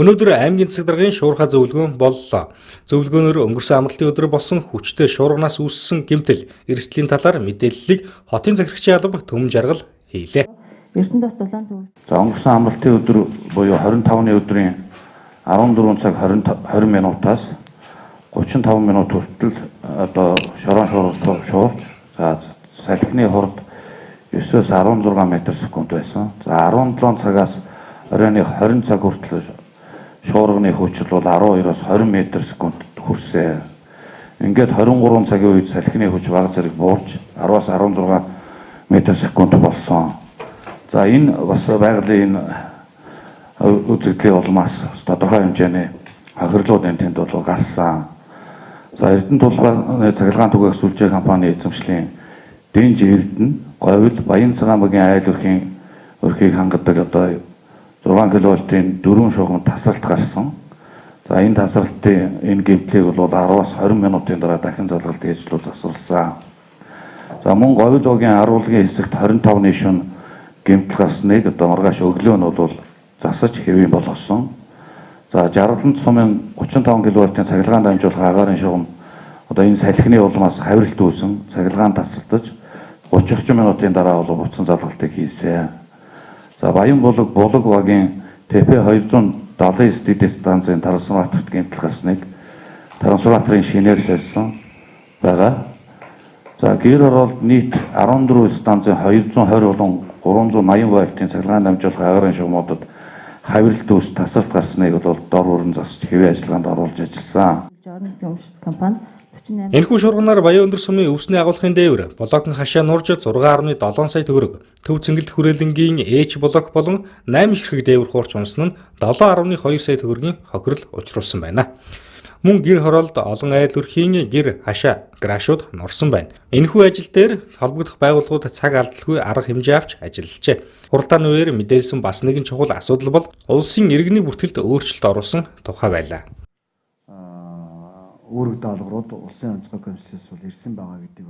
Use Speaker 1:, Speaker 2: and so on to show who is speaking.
Speaker 1: Өнөөдөр аймгийн засаг даргын шуурхай зөвлөгөөн боллоо. Зөвлөгөөнөөр өнгөрсөн амралтын өдөр болсон хүчтэй шуурганаас үүссэн гэмтэл эрсдлийн талаар мэдээллийг хотын захирагчийн алба Төмөн Жаргал хийлээ.
Speaker 2: Эрдэнэт бас дулаан зөв.
Speaker 3: За өнгөрсөн амралтын өдөр буюу 25-ны өдрийн 14 цаг 20 минутаас 35 минут хүртэл одоо шорон шуурч за салхины хурд 9-өөс 16 м/сек байсан. За 17 цагаас оройн 20 цаг хүртэл шуурганы хүч бол 12-оос 20 м/сек хүрсэн. Ингээд 23 цагийн үед салхины хүч бага зэрэг буурч 10-аас 16 м/сек болсон. За энэ бас байгалийн үзэгдлийн улмаас тодорхой хэмжээний хохирлуудын тэнд бол гарсан. За Эрдэнэт улбаны цахилгаан түгээх сүлжээ компани эзэмшлийн Дэнж Эрдэнэ, Говьл, Баян Цагаанбагийн айл өрхийг хангадаг одоо 6 кВт-ийн 4 шугам тасралт гарсан. За энэ тасралтын энэ гэмтлийг бол 10-аас 20 минутын дараа дахин залгалт хийжлүүл засварласан. За мөн Говьл багийн аруулгын хэсэгт 25-ны шөнө гэмтэл гарсныг одоо маргааш өглөө нь бол засаж хэвийн болгосон. За Жаргалант сумын 35 кВт-ийн цахилгаан дамжуулах агаарын шугам одоо энэ салхины улмаас хавиралт үүсэн, цахилгаан тасалдаж 30 минутын дараа бол буцан залгалтыг хийсэн. За Баян булаг багийн ТП-279 дэд станцын трансформаторт гэмтэл гарсныг трансформаторын шинээр сольсон байгаа. За гэр оролт нийт 14 станцын 220 болон 380 вольтын цахилгаан дамжуулах агаарын шугамудад хавиралт үүс тасалт гарсныг бол дор бүрэн засч хэвийн ажиллагаанд оруулж ажилласан.
Speaker 1: Энэхүү шуурганаар Баян өндөр сумын өвсний агуулгын дээвэр блокын хашаа нурж 6.7 сая төгрөг, төв цэнгэлт хүрээлэнгийн H блок болон 8 ширхэг дээвэр хуурч унсан нь 7.2 сая төгрөгийн хохирол учруулсан байна. Мөн гэр хороолд олон айл өрхийн гэр хашаа гаражууд нурсан байна. Энэхүү ажил дээр холбогдох байгууллагууд цаг алдалгүй арга хэмжээ авч ажиллажээ. Хуралдааны үеэр мэдээлсэн бас нэгэн чухал асуудал бол улсын иргэний бүртгэлд өөрчлөлт оруулсан тухай байлаа.
Speaker 4: Үүрэг даалгаврууд улсын онцгой комиссээс бол ирсэн байгаа гэдэг